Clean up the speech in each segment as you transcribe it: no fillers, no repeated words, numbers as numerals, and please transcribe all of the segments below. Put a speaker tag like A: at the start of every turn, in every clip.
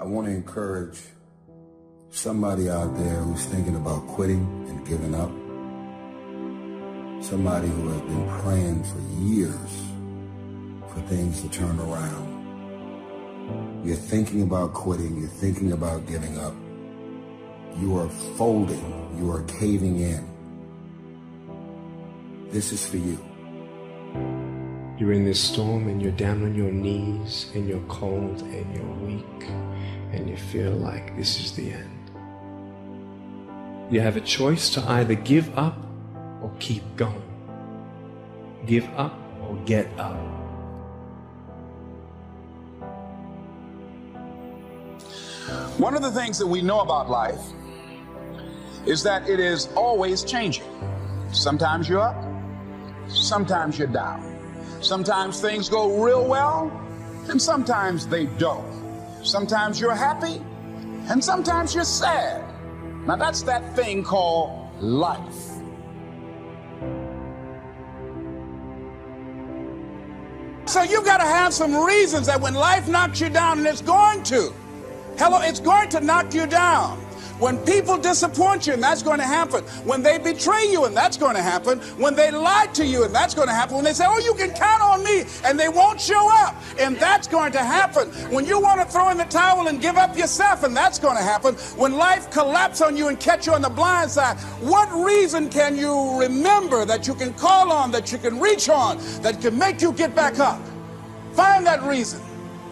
A: want to encourage somebody out there who's thinking about quitting and giving up. Somebody who has been praying for years for things to turn around. You're thinking about quitting, you're thinking about giving up. You are folding, you are caving in. This is for you.
B: You're in this storm and you're down on your knees and you're cold and you're weak and you feel like this is the end. You have a choice to either give up or keep going. Give up or get up.
C: One of the things that we know about life is that it is always changing. Sometimes you're up, sometimes you're down. Sometimes things go real well, and sometimes they don't. Sometimes you're happy, and sometimes you're sad. Now that's that thing called life. So you've got to have some reasons that when life knocks you down, and it's going to, it's going to knock you down. When people disappoint you, and that's going to happen. When they betray you, and that's going to happen. When they lie to you, and that's going to happen. When they say, oh, you can count on me, and they won't show up, and that's going to happen. When you want to throw in the towel and give up yourself, and that's going to happen. When life collapses on you and catch you on the blind side, what reason can you remember that you can call on, that you can reach on, that can make you get back up? Find that reason.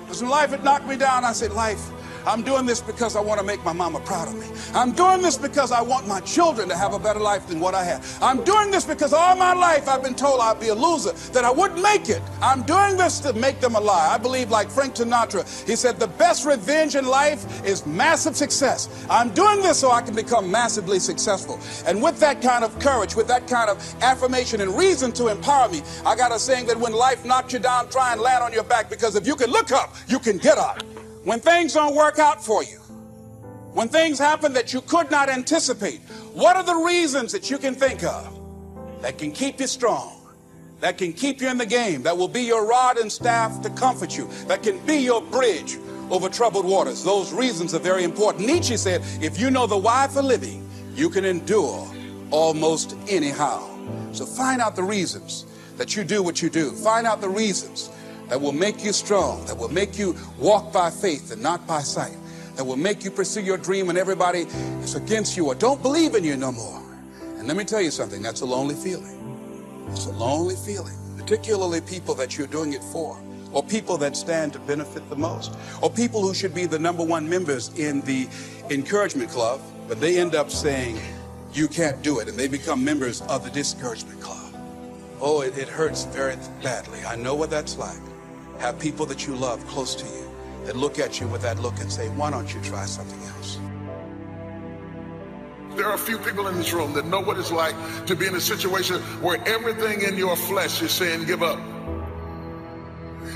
C: Because when life had knocked me down, I said, life, I'm doing this because I want to make my mama proud of me. I'm doing this because I want my children to have a better life than what I have. I'm doing this because all my life I've been told I'd be a loser, that I wouldn't make it. I'm doing this to make them a lie. I believe, like Frank Sinatra, he said, the best revenge in life is massive success. I'm doing this so I can become massively successful. And with that kind of courage, with that kind of affirmation and reason to empower me, I got a saying that when life knocks you down, try and land on your back, because if you can look up, you can get up. When things don't work out for you, when things happen that you could not anticipate, what are the reasons that you can think of that can keep you strong, that can keep you in the game, that will be your rod and staff to comfort you, that can be your bridge over troubled waters? Those reasons are very important. Nietzsche said, if you know the why for living, you can endure almost anyhow. So find out the reasons that you do what you do. Find out the reasons that will make you strong, that will make you walk by faith and not by sight, that will make you pursue your dream when everybody is against you or don't believe in you no more. And let me tell you something, that's a lonely feeling. It's a lonely feeling, particularly people that you're doing it for, or people that stand to benefit the most, or people who should be the #1 members in the encouragement club, but they end up saying, you can't do it, and they become members of the discouragement club. Oh, it hurts very badly. I know what that's like. Have people that you love close to you that look at you with that look and say, why don't you try something else?
D: There are a few people in this room that know what it's like to be in a situation where everything in your flesh is saying give up.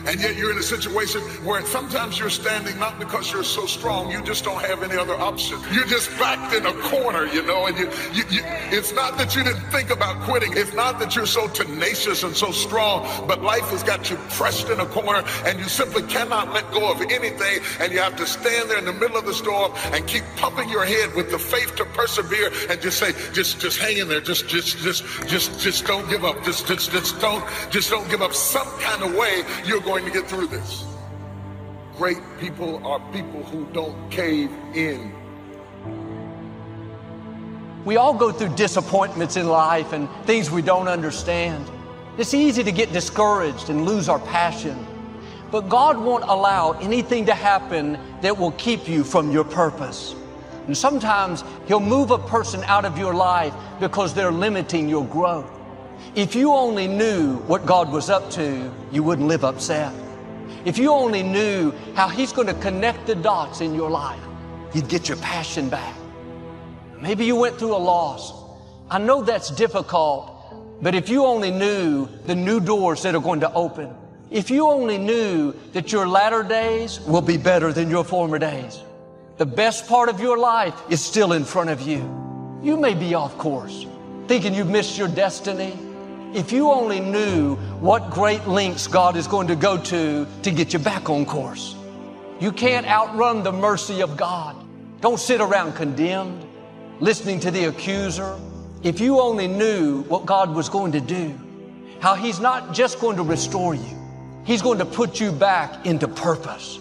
D: And yet you're in a situation where sometimes you're standing not because you're so strong, you just don't have any other option. You're just backed in a corner, you know, and it's not that you didn't think about quitting. It's not that you're so tenacious and so strong, but life has got you pressed in a corner and you simply cannot let go of anything. And you have to stand there in the middle of the storm and keep pumping your head with the faith to persevere and just say, just hang in there. Just don't give up. Just don't give up. Some kind of way you're going to get through this. Great people are people who don't cave in.
E: We all go through disappointments in life and things we don't understand. It's easy to get discouraged and lose our passion. But God won't allow anything to happen that will keep you from your purpose. And sometimes He'll move a person out of your life because they're limiting your growth. If you only knew what God was up to, you wouldn't live upset. If you only knew how He's going to connect the dots in your life, you'd get your passion back. Maybe you went through a loss. I know that's difficult, but if you only knew the new doors that are going to open, if you only knew that your latter days will be better than your former days, the best part of your life is still in front of you. You may be off course, thinking you've missed your destiny. If you only knew what great lengths God is going to go to get you back on course. You can't outrun the mercy of God. Don't sit around condemned, listening to the accuser. If you only knew what God was going to do, how He's not just going to restore you, He's going to put you back into purpose.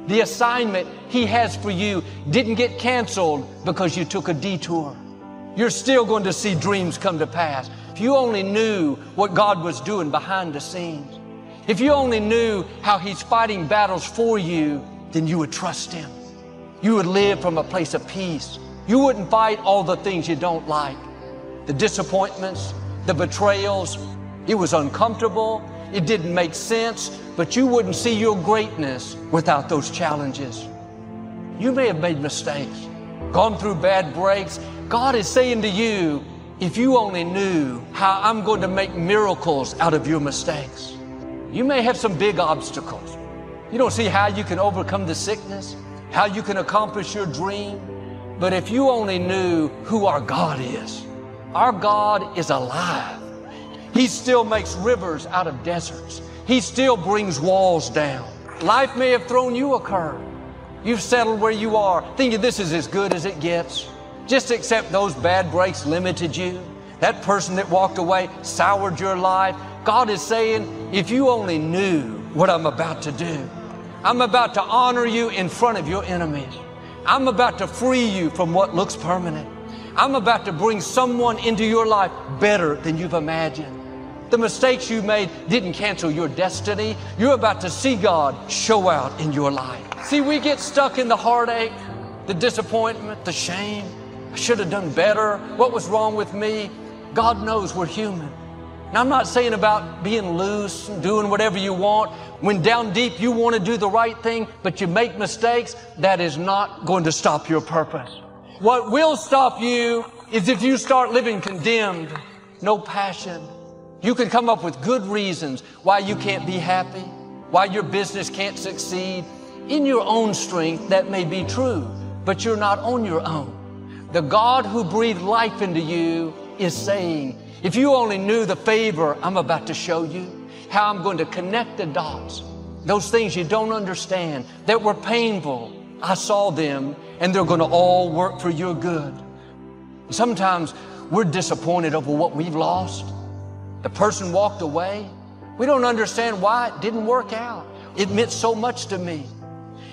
E: The assignment He has for you didn't get canceled because you took a detour. You're still going to see dreams come to pass. If you only knew what God was doing behind the scenes, if you only knew how He's fighting battles for you, then you would trust Him. You would live from a place of peace. You wouldn't fight all the things you don't like. The disappointments, the betrayals. It was uncomfortable. It didn't make sense, but you wouldn't see your greatness without those challenges. You may have made mistakes, gone through bad breaks. God is saying to you, if you only knew how I'm going to make miracles out of your mistakes. You may have some big obstacles. You don't see how you can overcome the sickness, how you can accomplish your dream. But if you only knew who our God is, our God is alive. He still makes rivers out of deserts. He still brings walls down. Life may have thrown you a curve. You've settled where you are, thinking this is as good as it gets. Just accept those bad breaks limited you. That person that walked away soured your life. God is saying, if you only knew what I'm about to do. I'm about to honor you in front of your enemies. I'm about to free you from what looks permanent. I'm about to bring someone into your life better than you've imagined. The mistakes you made didn't cancel your destiny. You're about to see God show out in your life. See, we get stuck in the heartache, the disappointment, the shame. I should have done better. What was wrong with me? God knows we're human. Now, I'm not saying about being loose and doing whatever you want. When down deep you want to do the right thing, but you make mistakes, that is not going to stop your purpose. What will stop you is if you start living condemned, no passion. You can come up with good reasons why you can't be happy, why your business can't succeed. In your own strength, that may be true, but you're not on your own. The God who breathed life into you is saying, if you only knew the favor I'm about to show you, how I'm going to connect the dots, those things you don't understand that were painful, I saw them and they're going to all work for your good. Sometimes we're disappointed over what we've lost. The person walked away. We don't understand why it didn't work out. It meant so much to me.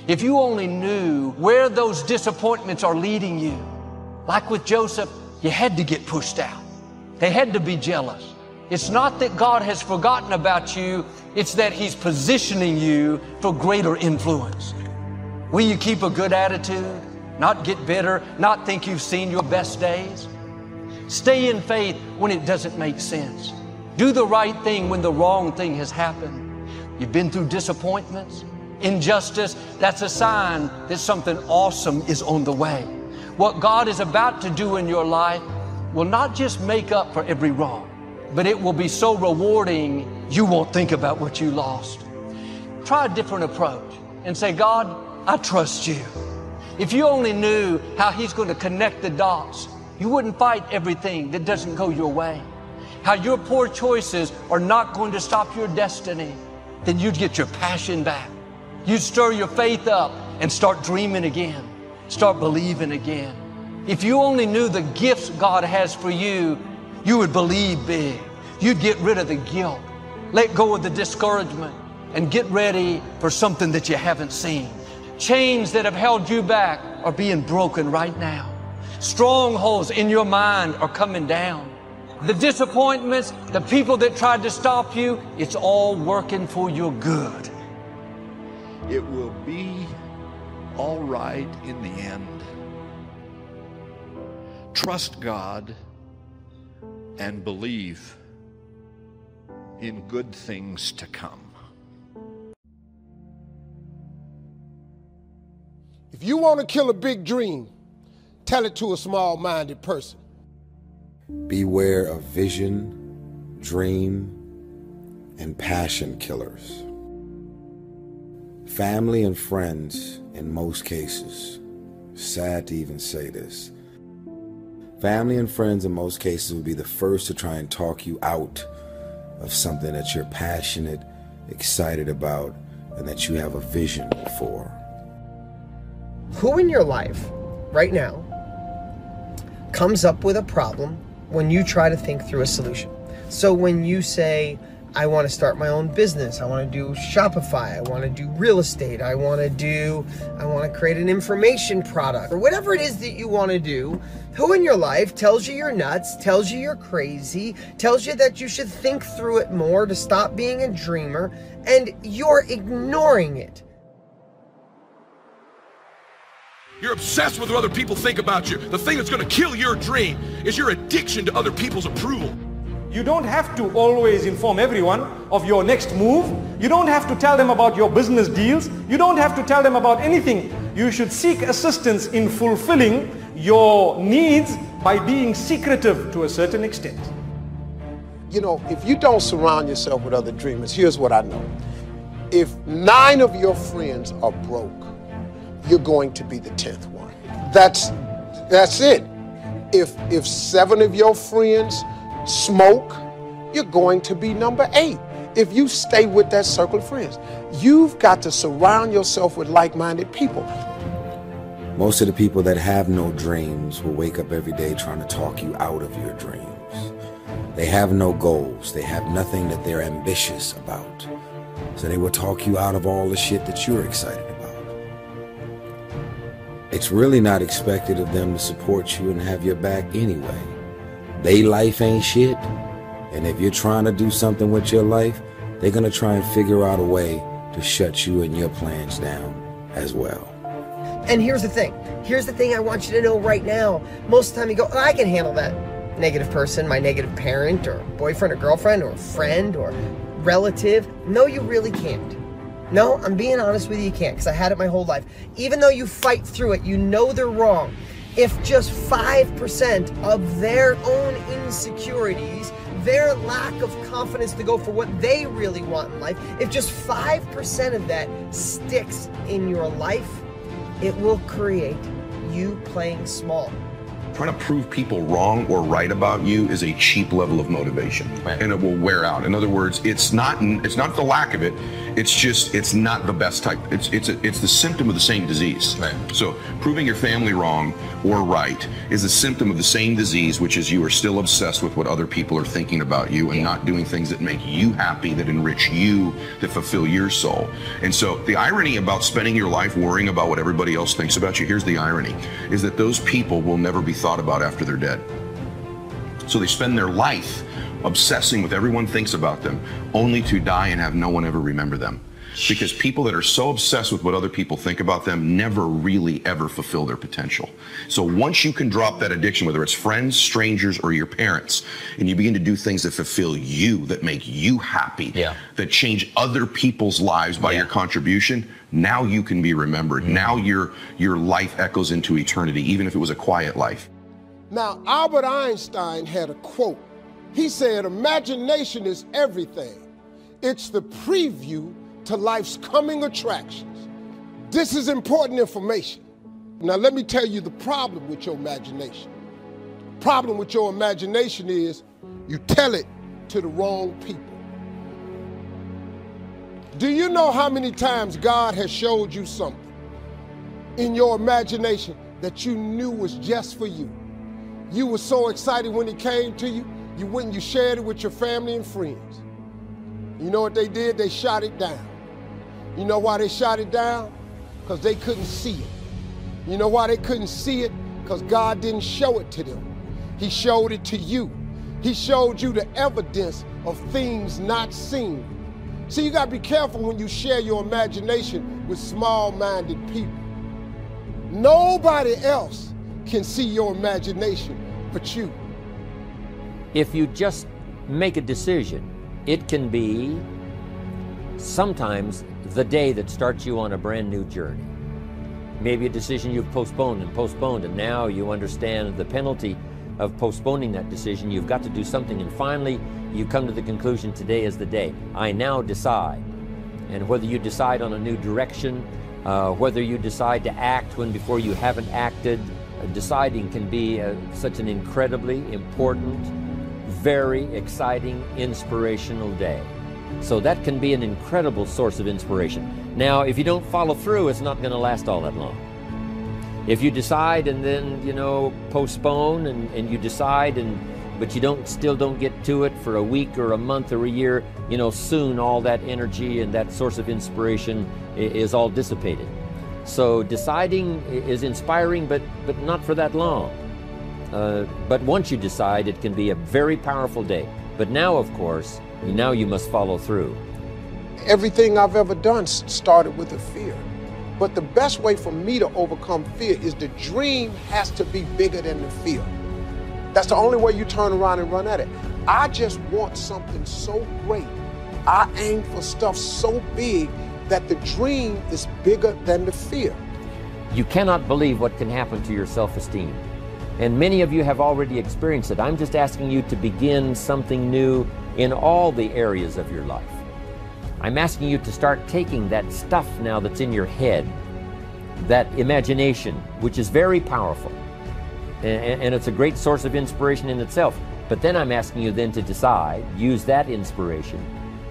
E: If you only knew where those disappointments are leading you, like with Joseph, you had to get pushed out. They had to be jealous. It's not that God has forgotten about you. It's that He's positioning you for greater influence. Will you keep a good attitude, not get bitter, not think you've seen your best days? Stay in faith when it doesn't make sense. Do the right thing when the wrong thing has happened. You've been through disappointments, injustice. That's a sign that something awesome is on the way. What God is about to do in your life will not just make up for every wrong, but it will be so rewarding you won't think about what you lost. Try a different approach and say, God, I trust you. If you only knew how He's going to connect the dots, you wouldn't fight everything that doesn't go your way. How your poor choices are not going to stop your destiny, then you'd get your passion back. You'd stir your faith up and start dreaming again, start believing again. If you only knew the gifts God has for you, you would believe big. You'd get rid of the guilt, let go of the discouragement, and get ready for something that you haven't seen. Chains that have held you back are being broken right now. Strongholds in your mind are coming down. The disappointments, the people that tried to stop you, it's all working for your good.
F: It will be all right in the end. Trust God and believe in good things to come.
G: If you want to kill a big dream, tell it to a small-minded person.
A: Beware of vision, dream, and passion killers. Family and friends, in most cases, sad to even say this, family and friends in most cases will be the first to try and talk you out of something that you're passionate, excited about, and that you have a vision for.
H: Who in your life right now comes up with a problem when you try to think through a solution? So when you say, I want to start my own business, I want to do Shopify, I want to do real estate, I want to create an information product, or whatever it is that you want to do, who in your life tells you you're nuts, tells you you're crazy, tells you that you should think through it more to stop being a dreamer, and you're ignoring it?
I: You're obsessed with what other people think about you. The thing that's going to kill your dream is your addiction to other people's approval.
J: You don't have to always inform everyone of your next move. You don't have to tell them about your business deals. You don't have to tell them about anything. You should seek assistance in fulfilling your needs by being secretive to a certain extent.
G: You know, if you don't surround yourself with other dreamers, here's what I know. If 9 of your friends are broke, you're going to be the 10th one. That's it. If 7 of your friends smoke, you're going to be number 8 if you stay with that circle of friends. You've got to surround yourself with like-minded people.
A: Most of the people that have no dreams will wake up every day trying to talk you out of your dreams. They have no goals. They have nothing that they're ambitious about. So they will talk you out of all the shit that you're excited about. It's really not expected of them to support you and have your back anyway. They life ain't shit, and if you're trying to do something with your life, they're gonna try and figure out a way to shut you and your plans down as well.
H: And here's the thing I want you to know right now. Most of the time you go, I can handle that negative person, my negative parent, or boyfriend or girlfriend, or friend, or relative. No, you really can't. No, I'm being honest with you, you can't, because I had it my whole life. Even though you fight through it, you know they're wrong. If just 5% of their own insecurities, their lack of confidence to go for what they really want in life, if just 5% of that sticks in your life, it will create you playing small.
I: Trying to prove people wrong or right about you is a cheap level of motivation, and it will wear out. In other words, it's not the lack of it. It's not the best type. It's the symptom of the same disease. Right. So proving your family wrong or right is a symptom of the same disease, which is you are still obsessed with what other people are thinking about you and not doing things that make you happy, that enrich you, that fulfill your soul. And so the irony about spending your life worrying about what everybody else thinks about you, here's the irony, is that those people will never be thought about after they're dead. So they spend their life obsessing with everyone thinks about them, only to die and have no one ever remember them. Because people that are so obsessed with what other people think about them never really ever fulfill their potential. So once you can drop that addiction, whether it's friends, strangers, or your parents, and you begin to do things that fulfill you, that make you happy, that change other people's lives by your contribution, now you can be remembered. Now your life echoes into eternity, even if it was a quiet life.
G: Now, Albert Einstein had a quote. He said, imagination is everything. It's the preview to life's coming attractions. This is important information. Now, let me tell you the problem with your imagination. The problem with your imagination is you tell it to the wrong people. Do you know how many times God has showed you something in your imagination that you knew was just for you? You were so excited when it came to you, you went and you shared it with your family and friends. You know what they did? They shot it down. You know why they shot it down? Because they couldn't see it. You know why they couldn't see it? Because God didn't show it to them. He showed it to you. He showed you the evidence of things not seen. So you got to be careful when you share your imagination with small-minded people. Nobody else can see your imagination but you.
K: If you just make a decision, it can be sometimes the day that starts you on a brand new journey. Maybe a decision you've postponed, and now you understand the penalty of postponing that decision. You've got to do something, and finally you come to the conclusion, today is the day. I now decide. And whether you decide on a new direction, whether you decide to act when before you haven't acted, deciding can be such an incredibly important, very exciting, inspirational day. So that can be an incredible source of inspiration. Now, if you don't follow through, it's not going to last all that long. If you decide and then, postpone and you decide but you still don't get to it for a week or a month or a year, soon all that energy and that source of inspiration is all dissipated. So deciding is inspiring, but not for that long. But once you decide, it can be a very powerful day. But now, of course, now you must follow through.
G: Everything I've ever done started with a fear. But the best way for me to overcome fear is the dream has to be bigger than the fear. That's the only way you turn around and run at it. I just want something so great. I aim for stuff so big that the dream is bigger than the fear.
K: You cannot believe what can happen to your self-esteem. And many of you have already experienced it. I'm just asking you to begin something new in all the areas of your life. I'm asking you to start taking that stuff now that's in your head, that imagination, which is very powerful, and it's a great source of inspiration in itself. But then I'm asking you then to decide, use that inspiration.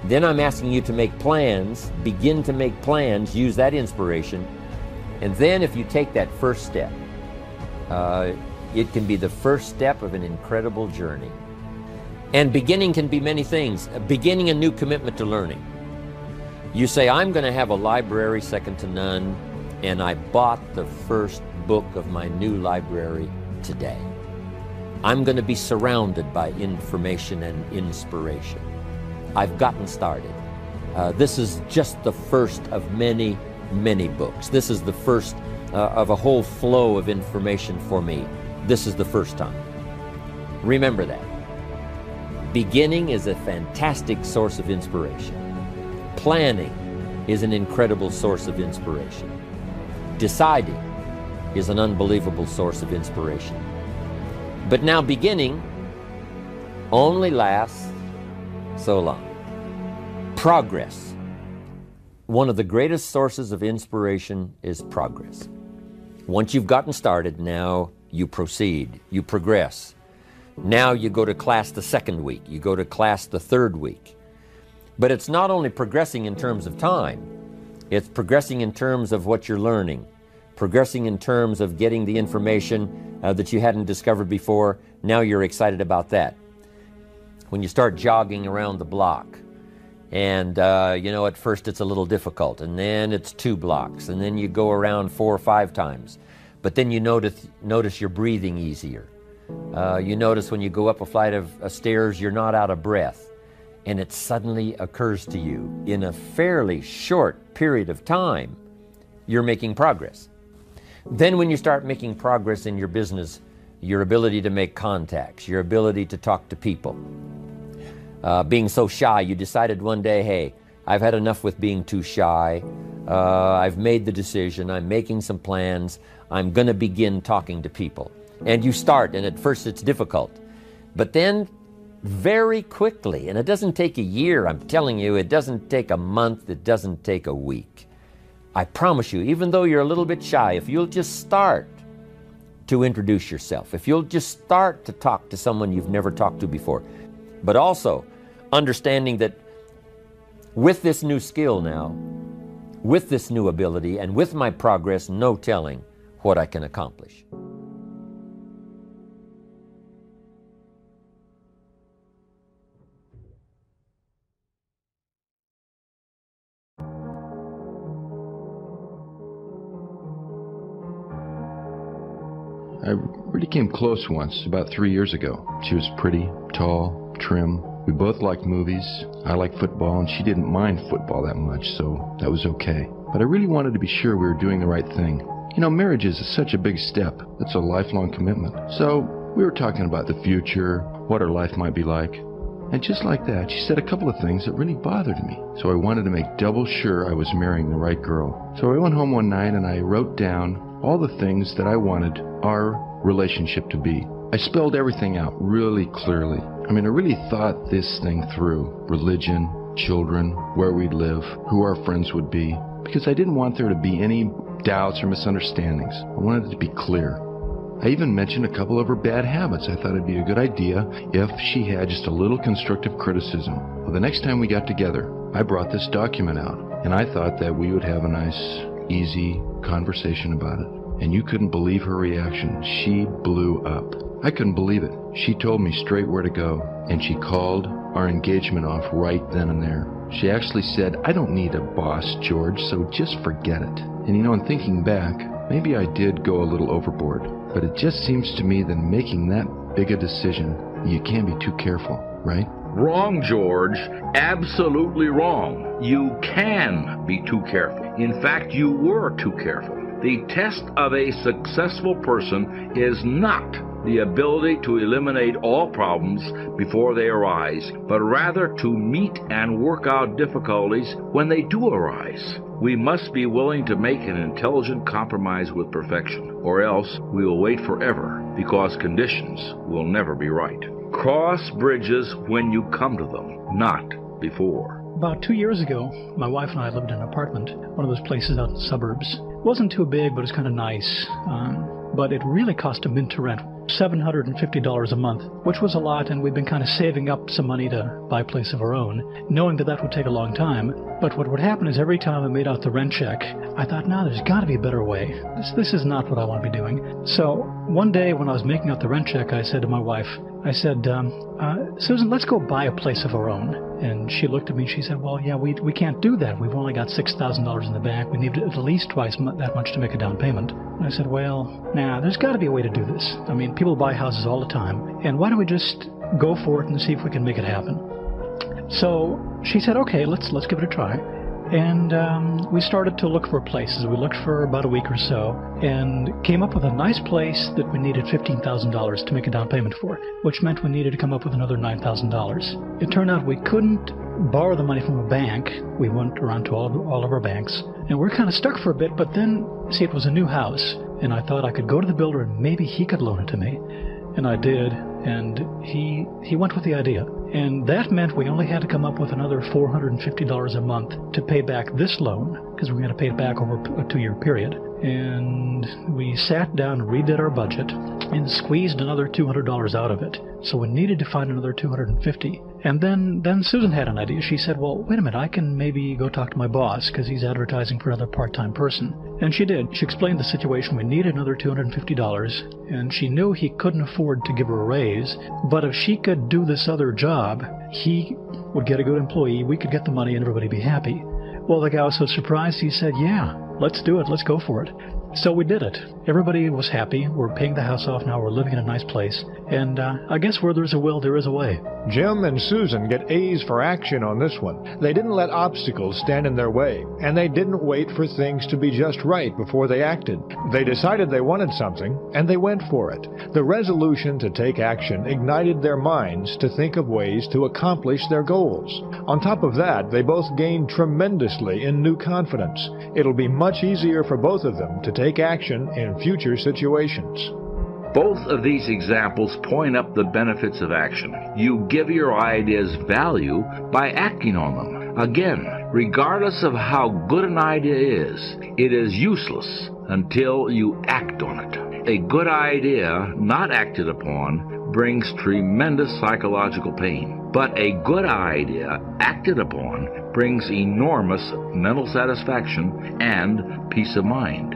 K: Then I'm asking you to make plans, begin to make plans, use that inspiration. And then if you take that first step, it can be the first step of an incredible journey. And beginning can be many things. Beginning a new commitment to learning. You say, I'm going to have a library second to none, and I bought the first book of my new library today. I'm going to be surrounded by information and inspiration. I've gotten started. This is just the first of many, many books. This is the first of a whole flow of information for me. This is the first time. Remember that. Beginning is a fantastic source of inspiration. Planning is an incredible source of inspiration. Deciding is an unbelievable source of inspiration. But now beginning only lasts so long. Progress. One of the greatest sources of inspiration is progress. Once you've gotten started, now you proceed, you progress. Now you go to class the second week, you go to class the third week. But it's not only progressing in terms of time, it's progressing in terms of what you're learning, progressing in terms of getting the information that you hadn't discovered before. Now you're excited about that. When you start jogging around the block, and at first it's a little difficult, and then it's 2 blocks, and then you go around 4 or 5 times. But then you notice you're breathing easier. You notice when you go up a flight of stairs, you're not out of breath. And it suddenly occurs to you, in a fairly short period of time, you're making progress. Then when you start making progress in your business, your ability to make contacts, your ability to talk to people. Being so shy, you decided one day, hey, I've had enough with being too shy. I've made the decision, I'm making some plans, I'm going to begin talking to people. And you start, and at first it's difficult. But then, very quickly, and it doesn't take a year, I'm telling you, it doesn't take a month, it doesn't take a week. I promise you, even though you're a little bit shy, if you'll just start to introduce yourself, if you'll just start to talk to someone you've never talked to before, but also understanding that with this new skill now, with this new ability, and with my progress, no telling what I can accomplish.
I: I really came close once, about 3 years ago. She was pretty, tall, trim. We both liked movies. I liked football, and she didn't mind football that much, so that was okay. But I really wanted to be sure we were doing the right thing. You know, marriage is such a big step. It's a lifelong commitment. So we were talking about the future, what our life might be like. And just like that, she said a couple of things that really bothered me. So I wanted to make double sure I was marrying the right girl. So I went home one night and I wrote down all the things that I wanted our relationship to be. I spelled everything out really clearly. I mean, I really thought this thing through. Religion, children, where we'd live, who our friends would be. Because I didn't want there to be any doubts or misunderstandings. I wanted it to be clear. I even mentioned a couple of her bad habits. I thought it'd be a good idea if she had just a little constructive criticism. Well, the next time we got together, I brought this document out, and I thought that we would have a nice, easy conversation about it.
L: and you couldn't believe her reaction. She blew up. I couldn't believe it. She told me straight where to go, and she called our engagement off right then and there. She actually said, "I don't need a boss, George, so just forget it." And you know, in thinking back, maybe I did go a little overboard, but it just seems to me that making that big a decision, you can't be too careful, right?
M: Wrong, George. Absolutely wrong. You can be too careful. In fact, you were too careful. The test of a successful person is not the ability to eliminate all problems before they arise, but rather to meet and work out difficulties when they do arise. We must be willing to make an intelligent compromise with perfection, or else we will wait forever because conditions will never be right. Cross bridges when you come to them, not before.
N: About 2 years ago, my wife and I lived in an apartment, one of those places out in the suburbs. It wasn't too big, but it was kind of nice. But it really cost a mint to rent, $750 a month, which was a lot, and we'd been kind of saving up some money to buy a place of our own, knowing that that would take a long time. But what would happen is every time I made out the rent check, I thought, no, there's got to be a better way. This is not what I want to be doing. So one day when I was making out the rent check, I said to my wife, I said, Susan, let's go buy a place of our own. And she looked at me and she said, well, yeah, we can't do that. We've only got $6,000 in the bank. We need at least twice that much to make a down payment. And I said, well, nah, there's got to be a way to do this. I mean, people buy houses all the time. And why don't we just go for it and see if we can make it happen? So she said, okay, let's give it a try. And we started to look for places. We looked for about a week or so and came up with a nice place that we needed $15,000 to make a down payment for, which meant we needed to come up with another $9,000. It turned out we couldn't borrow the money from a bank. We went around to all of our banks, and we're kind of stuck for a bit, but then, see, it was a new house, and I thought I could go to the builder and maybe he could loan it to me. And I did, and he went with the idea. And that meant we only had to come up with another $450 a month to pay back this loan, because we were going to pay it back over a 2-year period. And we sat down and redid our budget and squeezed another $200 out of it. So we needed to find another $250. And then Susan had an idea. She said, well, wait a minute, I can maybe go talk to my boss because he's advertising for another part-time person. And she did. She explained the situation. We needed another $250, and she knew he couldn't afford to give her a raise, but if she could do this other job, he would get a good employee, we could get the money, and everybody be happy. Well, the guy was so surprised, he said, yeah, let's do it, let's go for it. So we did it. Everybody was happy. We're paying the house off now. We're living in a nice place. And I guess where there's a will, there is a way.
O: Jim and Susan get A's for action on this one. They didn't let obstacles stand in their way, and they didn't wait for things to be just right before they acted. They decided they wanted something, and they went for it. The resolution to take action ignited their minds to think of ways to accomplish their goals. On top of that, they both gained tremendously in new confidence. It'll be much easier for both of them to take action in future situations.
M: Both of these examples point up the benefits of action. You give your ideas value by acting on them. Again, regardless of how good an idea is, it is useless until you act on it. A good idea not acted upon brings tremendous psychological pain, but a good idea acted upon brings enormous mental satisfaction and peace of mind.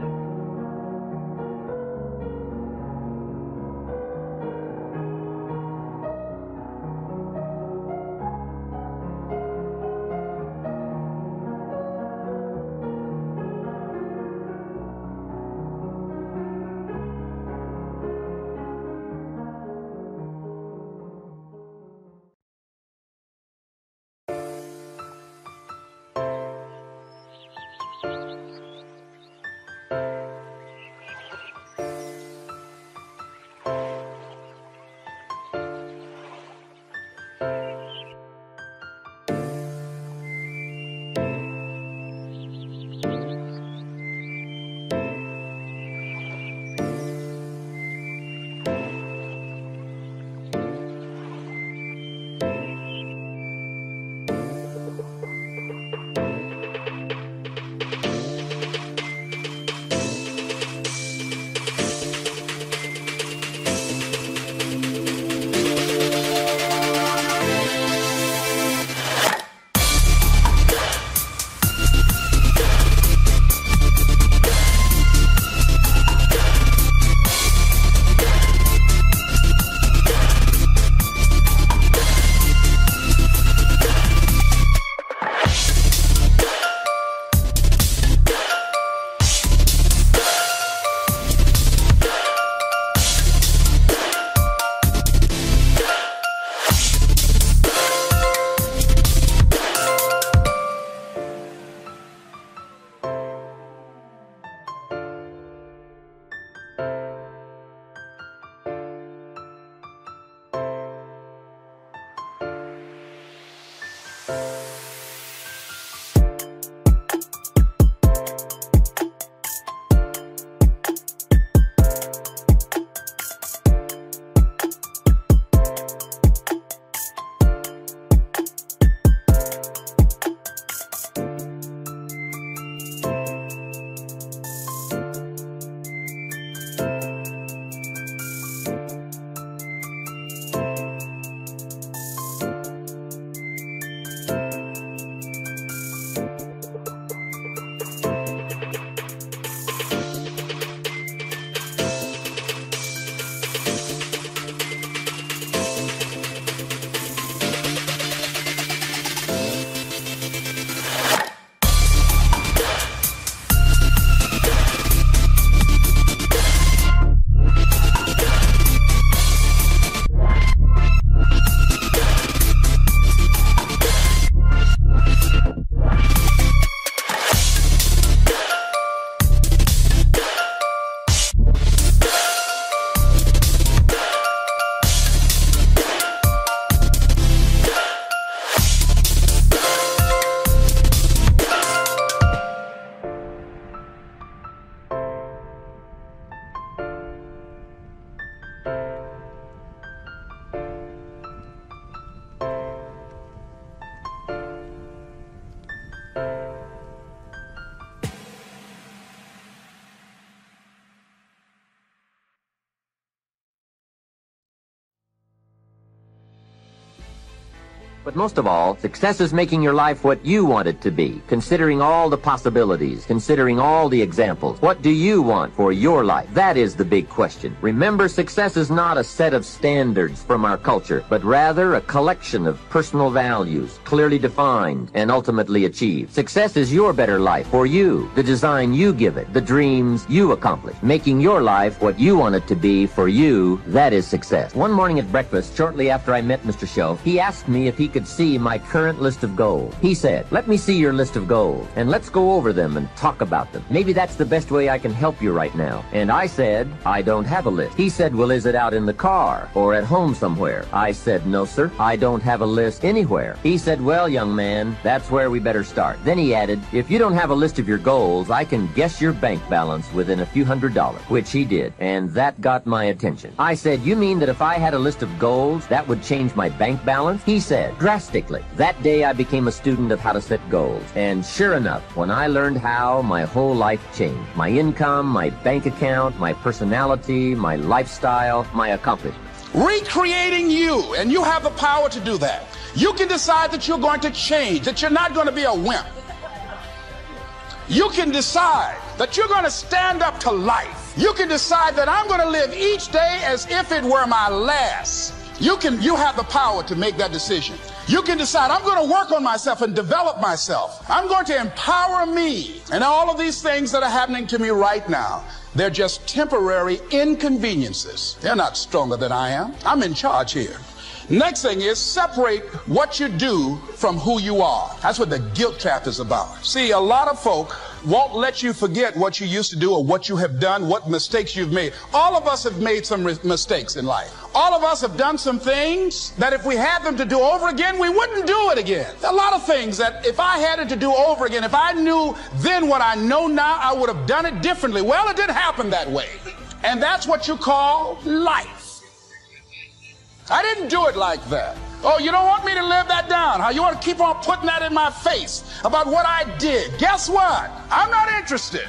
K: But most of all, success is making your life what you want it to be, considering all the possibilities, considering all the examples. What do you want for your life? That is the big question. Remember, success is not a set of standards from our culture, but rather a collection of personal values, clearly defined and ultimately achieved. Success is your better life for you, the design you give it, the dreams you accomplish. Making your life what you want it to be for you, that is success. One morning at breakfast, shortly after I met Mr. Show, he asked me if he could see my current list of goals. He said, "Let me see your list of goals, and let's go over them and talk about them. Maybe that's the best way I can help you right now." And I said, "I don't have a list." He said, "Well, is it out in the car or at home somewhere?" I said, "No, sir, I don't have a list anywhere." He said, "Well, young man, that's where we better start." Then he added, "If you don't have a list of your goals, I can guess your bank balance within a few $100s, which he did, and that got my attention. I said, "You mean that if I had a list of goals, that would change my bank balance?" He said, "Drastically." That day I became a student of how to set goals, and sure enough, when I learned how, my whole life changed. My income, my bank account, my personality, my lifestyle, my accomplishments.
C: Recreating you, and you have the power to do that. You can decide that you're going to change, that you're not going to be a wimp. You can decide that you're going to stand up to life. You can decide that I'm going to live each day as if it were my last. You have the power to make that decision. You can decide, I'm going to work on myself and develop myself. I'm going to empower me. And all of these things that are happening to me right now, they're just temporary inconveniences. They're not stronger than I am. I'm in charge here. Next thing is separate what you do from who you are. That's what the guilt trap is about. See, a lot of folk won't let you forget what you used to do or what you have done, what mistakes you've made. All of us have made some mistakes in life. All of us have done some things that if we had them to do over again, we wouldn't do it again. A lot of things that if I had it to do over again, if I knew then what I know now, I would have done it differently. Well, it didn't happen that way. And that's what you call life. I didn't do it like that. Oh, you don't want me to live that down, huh? You want to keep on putting that in my face about what I did. Guess what? I'm not interested.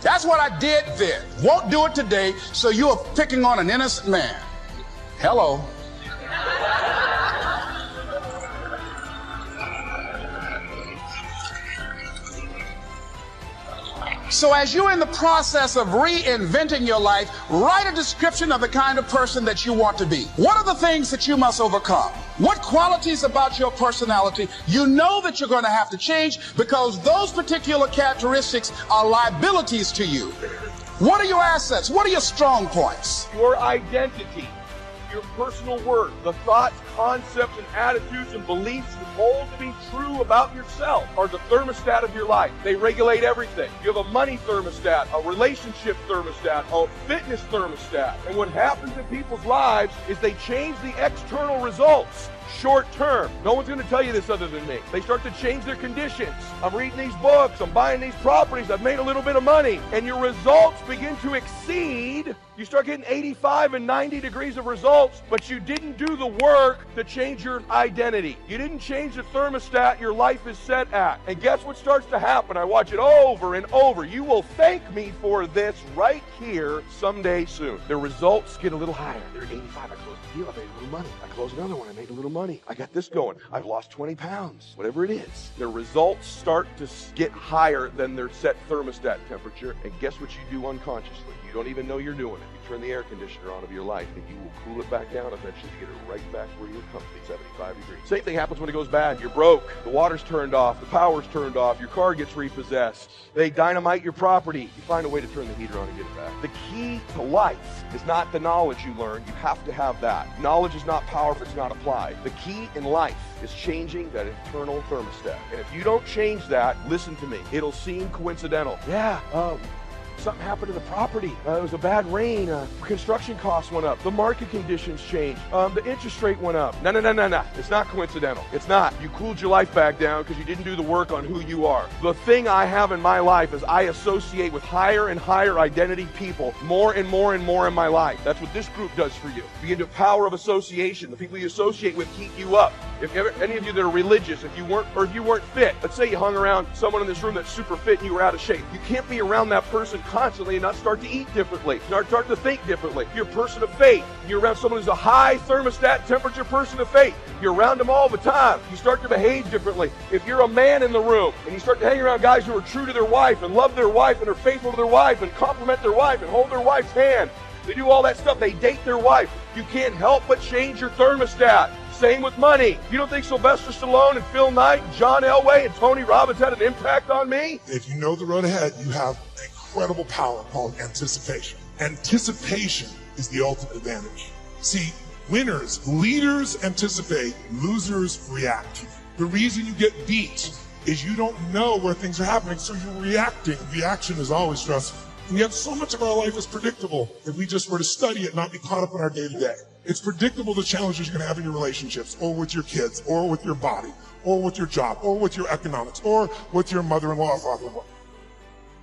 C: That's what I did then. Won't do it today, so you are picking on an innocent man. Hello. So as you're in the process of reinventing your life, write a description of the kind of person that you want to be. What are the things that you must overcome? What qualities about your personality you know that you're going to have to change because those particular characteristics are liabilities to you? What are your assets? What are your strong points?
P: Your identity, your personal worth, the thoughts, concepts, and attitudes and beliefs you hold to be true about yourself are the thermostat of your life. They regulate everything. You have a money thermostat, a relationship thermostat, a fitness thermostat. And what happens in people's lives is they change the external results. Short term. No one's going to tell you this other than me. They start to change their conditions. I'm reading these books. I'm buying these properties. I've made a little bit of money. And your results begin to exceed. You start getting 85 and 90 degrees of results, but you didn't do the work to change your identity. You didn't change the thermostat your life is set at. And guess what starts to happen? I watch it over and over. You will thank me for this right here someday soon. The results get a little higher. They're 85. I closed the deal. I made a little money. I closed another one. I made a little money. I got this going. I've lost 20 pounds. Whatever it is. The results start to get higher than their set thermostat temperature. And guess what you do unconsciously? You don't even know you're doing it. You turn the air conditioner on of your life and you will cool it back down eventually to get it right back where you're comfy, 75 degrees. Same thing happens when it goes bad. You're broke. The water's turned off. The power's turned off. Your car gets repossessed. They dynamite your property. You find a way to turn the heater on and get it back. The key to life is not the knowledge you learn. You have to have that. Knowledge is not power if it's not applied. The key in life is changing that internal thermostat. And if you don't change that, listen to me. It'll seem coincidental. Yeah, something happened to the property. It was a bad rain. Construction costs went up. The market conditions changed. The interest rate went up. No. It's not coincidental. It's not. You cooled your life back down because you didn't do the work on who you are. The thing I have in my life is I associate with higher and higher identity people more and more and more in my life. That's what this group does for you. Begin to power of association. The people you associate with keep you up. If any of you that are religious, if you weren't fit, let's say you hung around someone in this room that's super fit and you were out of shape. You can't be around that person constantly and not start to eat differently, not start to think differently. If you're a person of faith, you're around someone who's a high thermostat temperature person of faith, you're around them all the time. You start to behave differently. If you're a man in the room and you start to hang around guys who are true to their wife and love their wife and are faithful to their wife and compliment their wife and hold their wife's hand, they do all that stuff. They date their wife. You can't help but change your thermostat. Same with money. You don't think Sylvester Stallone and Phil Knight and John Elway and Tony Robbins had an impact on me?
Q: If you know the road ahead, you have an incredible power called anticipation. Anticipation is the ultimate advantage. See, winners, leaders anticipate, losers react. The reason you get beat is you don't know where things are happening, so you're reacting. Reaction is always stressful. And yet so much of our life is predictable if we just were to study it, not be caught up in our day-to-day. It's predictable the challenges you're going to have in your relationships, or with your kids, or with your body, or with your job, or with your economics, or with your mother-in-law or father-in-law.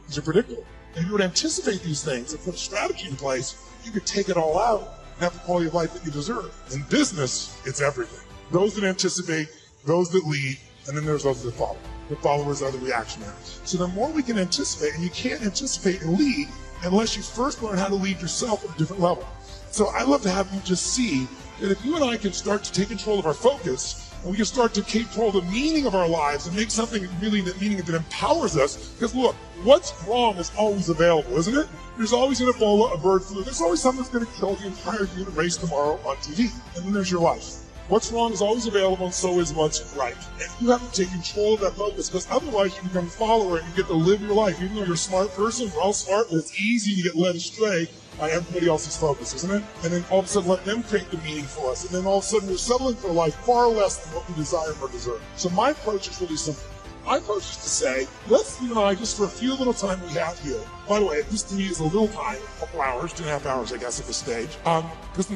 Q: These are predictable. If you would anticipate these things and put a strategy in place, you could take it all out and have the quality of life that you deserve. In business, it's everything. Those that anticipate, those that lead, and then there's those that follow. The followers are the reactionaries. So the more we can anticipate, and you can't anticipate and lead unless you first learn how to lead yourself at a different level. So I love to have you just see that if you and I can start to take control of our focus, and we can start to control the meaning of our lives and make something really that meaning that empowers us, because look, what's wrong is always available, isn't it? There's always an Ebola, a bird flu, there's always something that's going to kill the entire human race tomorrow on TV. And then there's your life. What's wrong is always available, and so is what's right. And you have to take control of that focus, because otherwise you become a follower and you get to live your life. Even though you're a smart person, we're all smart, but it's easy to get led astray by everybody else's focus, isn't it? And then all of a sudden let them create the meaning for us. And then all of a sudden we're settling for a life far less than what we desire or deserve. So my approach is really simple. My approach is to say, let's, you and I, just for a few little time we have here. By the way, this to me is a little time, a couple hours, 2.5 hours, I guess, at this stage. Because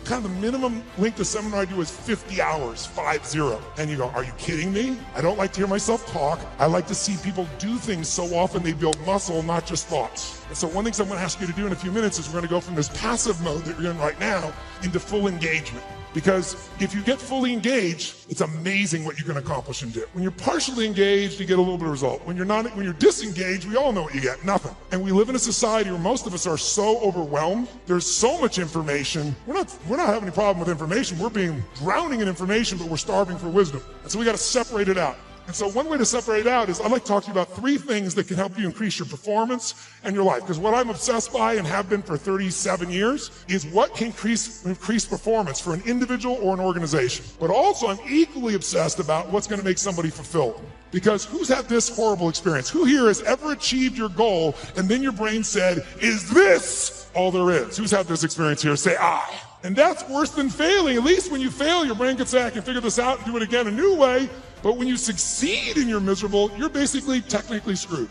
Q: kind of the minimum length of seminar I do is 50 hours, 50. And you go, are you kidding me? I don't like to hear myself talk. I like to see people do things so often they build muscle, not just thoughts. And so one thing I'm going to ask you to do in a few minutes is we're going to go from this passive mode that you're in right now into full engagement. Because if you get fully engaged, it's amazing what you can accomplish and do. When you're partially engaged, you get a little bit of result. When you're disengaged, we all know what you get, nothing. And we live in a society where most of us are so overwhelmed. There's so much information. We're not having any problem with information. We're being drowning in information, but we're starving for wisdom. And so we got to separate it out. And so one way to separate it out is I'd like to talk to you about 3 things that can help you increase your performance and your life. Because what I'm obsessed by and have been for 37 years is what can increase performance for an individual or an organization. But also I'm equally obsessed about what's going to make somebody fulfilled. Because who's had this horrible experience? Who here has ever achieved your goal and then your brain said, is this all there is? Who's had this experience here? Say, I. And that's worse than failing. At least when you fail, your brain can say, I can figure this out and do it again a new way. But when you succeed and you're miserable, you're basically technically screwed.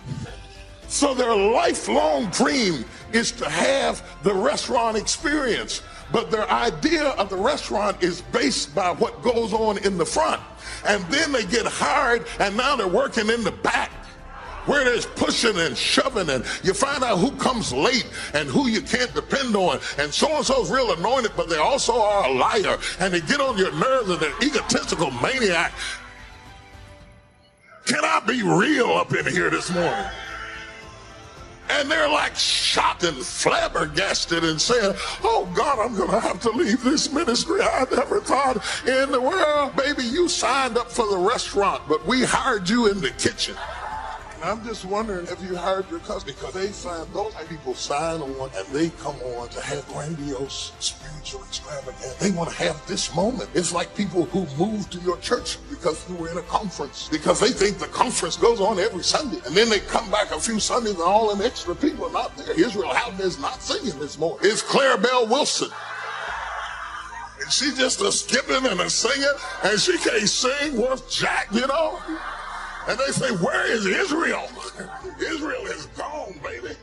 D: So their lifelong dream is to have the restaurant experience. But their idea of the restaurant is based by what goes on in the front. And then they get hired and now they're working in the back, where there's pushing and shoving, and you find out who comes late and who you can't depend on, and so-and-so's real anointed, but they also are a liar, and they get on your nerves and they're egotistical maniac. Can I be real up in here this morning? And they're like shocked and flabbergasted and saying, oh God, I'm gonna have to leave this ministry. I never thought in the world, baby, you signed up for the restaurant, but we hired you in the kitchen. And I'm just wondering if you hired your cousin, because they sign, those people sign on and they come on to have grandiose spiritual extravagance. They want to have this moment. It's like people who move to your church because you were in a conference, because they think the conference goes on every Sunday. And then they come back a few Sundays and all them extra people are not there. Israel Houghton is not singing this morning. It's Clarabelle Wilson. And she's just a skipping and a singing, and she can't sing worth jack, you know? And they say, where is Israel? Israel is gone, baby.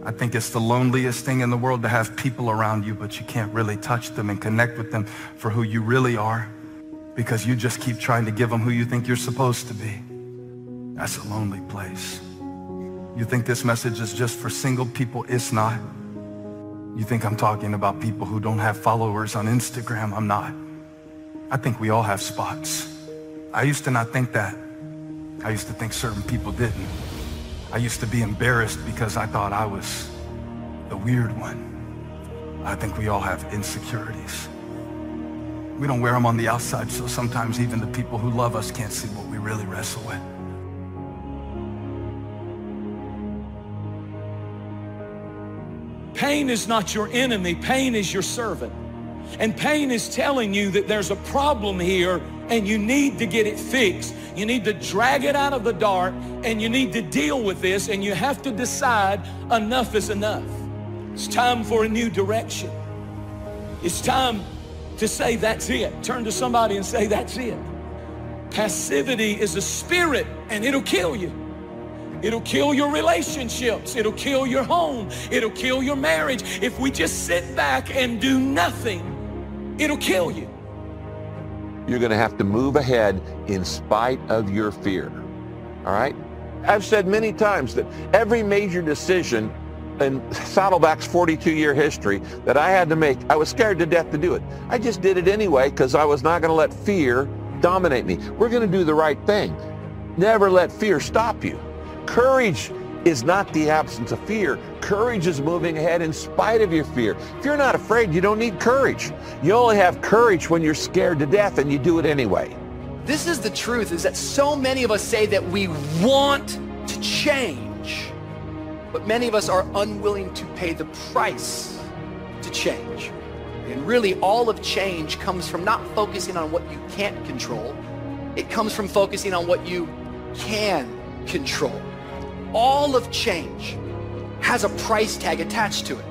R: I think it's the loneliest thing in the world to have people around you, but you can't really touch them and connect with them for who you really are because you just keep trying to give them who you think you're supposed to be. That's a lonely place. You think this message is just for single people? It's not. You think I'm talking about people who don't have followers on Instagram? I'm not. I think we all have spots. I used to not think that. I used to think certain people didn't. I used to be embarrassed because I thought I was the weird one. I think we all have insecurities. We don't wear them on the outside, so sometimes even the people who love us can't see what we really wrestle with.
S: Pain is not your enemy, pain is your servant. And pain is telling you that there's a problem here and you need to get it fixed. You need to drag it out of the dark and you need to deal with this, and you have to decide enough is enough. It's time for a new direction. It's time to say that's it. Turn to somebody and say that's it. Passivity is a spirit and it'll kill you. It'll kill your relationships. It'll kill your home. It'll kill your marriage. If we just sit back and do nothing, it'll kill you.
T: You're going to have to move ahead in spite of your fear. All right? I've said many times that every major decision in Saddleback's 42-year history that I had to make, I was scared to death to do it. I just did it anyway because I was not going to let fear dominate me. We're going to do the right thing. Never let fear stop you. Courage is not the absence of fear. Courage is moving ahead in spite of your fear. If you're not afraid, you don't need courage. You only have courage when you're scared to death and you do it anyway.
U: This is the truth, is that so many of us say that we want to change, but many of us are unwilling to pay the price to change. And really all of change comes from not focusing on what you can't control. It comes from focusing on what you can control. All of change has a price tag attached to it.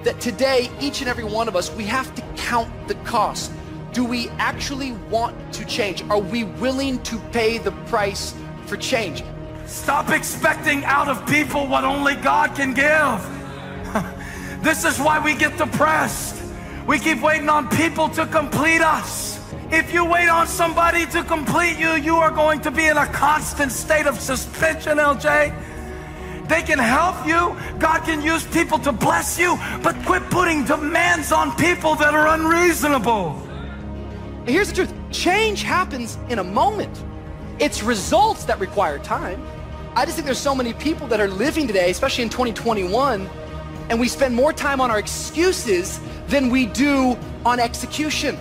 U: That today, each and every one of us, we have to count the cost. Do we actually want to change? Are we willing to pay the price for change?
R: Stop expecting out of people what only God can give. This is why we get depressed. We keep waiting on people to complete us. If you wait on somebody to complete you, you are going to be in a constant state of suspension, LJ. They can help you. God can use people to bless you, but quit putting demands on people that are unreasonable.
U: And here's the truth. Change happens in a moment. It's results that require time. I just think there's so many people that are living today, especially in 2021, and we spend more time on our excuses than we do on execution.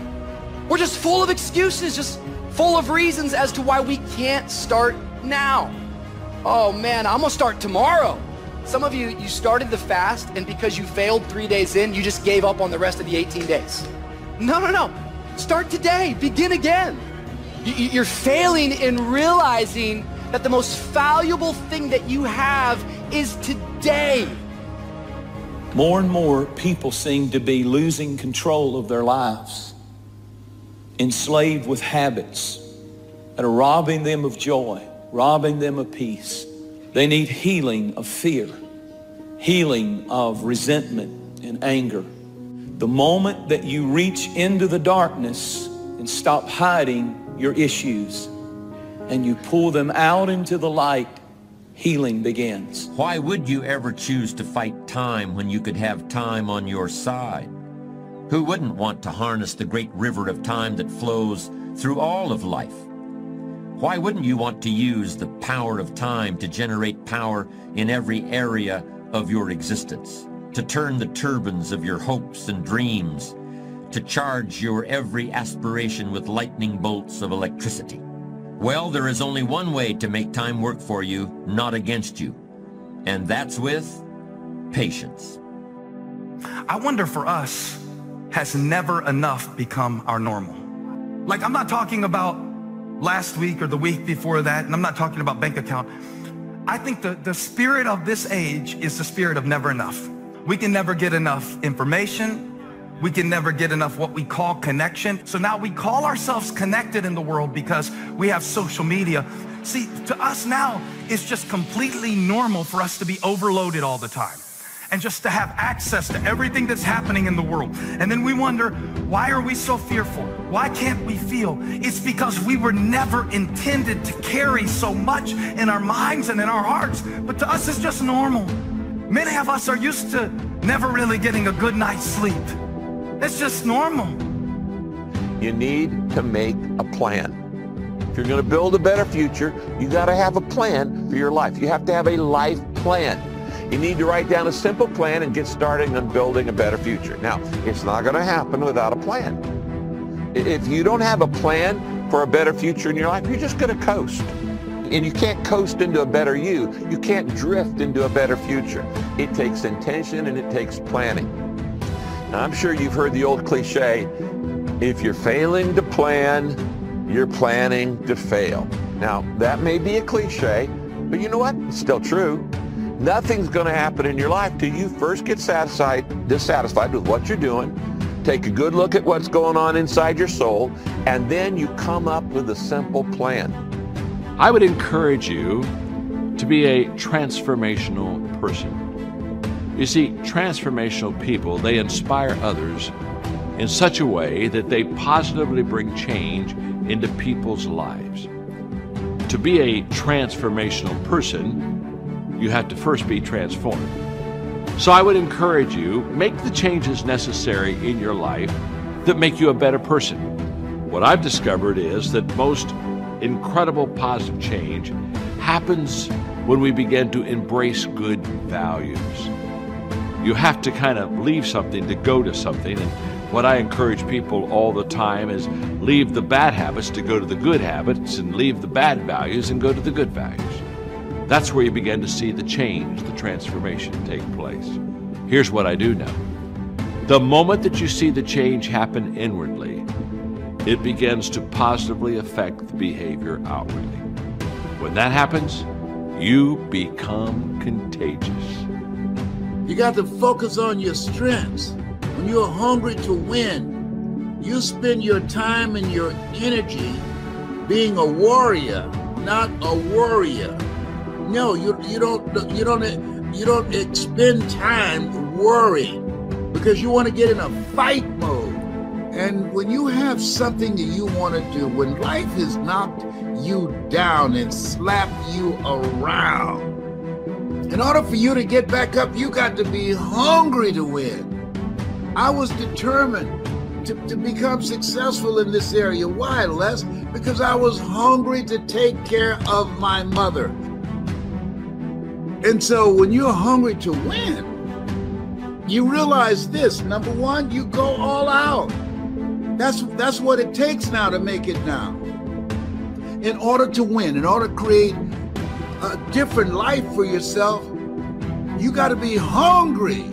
U: We're just full of excuses, just full of reasons as to why we can't start now. Oh man, I'm gonna start tomorrow. Some of you, you started the fast, and because you failed 3 days in, you just gave up on the rest of the 18 days. No. Start today, begin again. You're failing in realizing that the most valuable thing that you have is today.
S: More and more people seem to be losing control of their lives, enslaved with habits that are robbing them of joy, robbing them of peace. They need healing of fear, healing of resentment and anger. The moment that you reach into the darkness and stop hiding your issues and you pull them out into the light, healing begins.
K: Why would you ever choose to fight time when you could have time on your side? Who wouldn't want to harness the great river of time that flows through all of life? Why wouldn't you want to use the power of time to generate power in every area of your existence, to turn the turbines of your hopes and dreams, to charge your every aspiration with lightning bolts of electricity? Well, there is only one way to make time work for you, not against you, and that's with patience.
R: I wonder for us, has never enough become our normal? Like, I'm not talking about last week or the week before that, and I'm not talking about bank account. I think the spirit of this age is the spirit of never enough. We can never get enough information. We can never get enough what we call connection. So now we call ourselves connected in the world because we have social media. See, to us now, it's just completely normal for us to be overloaded all the time. and just to have access to everything that's happening in the world. And then we wonder, why are we so fearful? Why can't we feel? It's because we were never intended to carry so much in our minds and in our hearts. But to us, it's just normal. Many of us are used to never really getting a good night's sleep. It's just normal.
T: You need to make a plan. If you're going to build a better future, you got to have a plan for your life. You have to have a life plan. You need to write down a simple plan and get started on building a better future. Now, it's not going to happen without a plan. If you don't have a plan for a better future in your life, you're just going to coast. And you can't coast into a better you. You can't drift into a better future. It takes intention and it takes planning. Now, I'm sure you've heard the old cliche, if you're failing to plan, you're planning to fail. Now, that may be a cliche, but you know what? It's still true. Nothing's going to happen in your life till you first get dissatisfied with what you're doing, take a good look at what's going on inside your soul, and then you come up with a simple plan.
B: I would encourage you to be a transformational person. You see, transformational people, they inspire others in such a way that they positively bring change into people's lives. To be a transformational person, you have to first be transformed. So I would encourage you, make the changes necessary in your life that make you a better person. What I've discovered is that most incredible positive change happens when we begin to embrace good values. You have to kind of leave something to go to something, and what I encourage people all the time is leave the bad habits to go to the good habits, and leave the bad values and go to the good values. That's where you begin to see the change, the transformation take place. Here's what I do know. The moment that you see the change happen inwardly, it begins to positively affect the behavior outwardly. When that happens, you become contagious.
V: You got to focus on your strengths. When you're hungry to win, you spend your time and your energy being a warrior, not a worrier. No, you don't expend time worrying because you want to get in a fight mode. And when you have something that you want to do, when life has knocked you down and slapped you around, in order for you to get back up, you got to be hungry to win. I was determined to become successful in this area. Why, Les? Because I was hungry to take care of my mother. And so when you're hungry to win, you realize this. Number one, you go all out. That's what it takes now to make it now. In order to win, in order to create a different life for yourself, you got to be hungry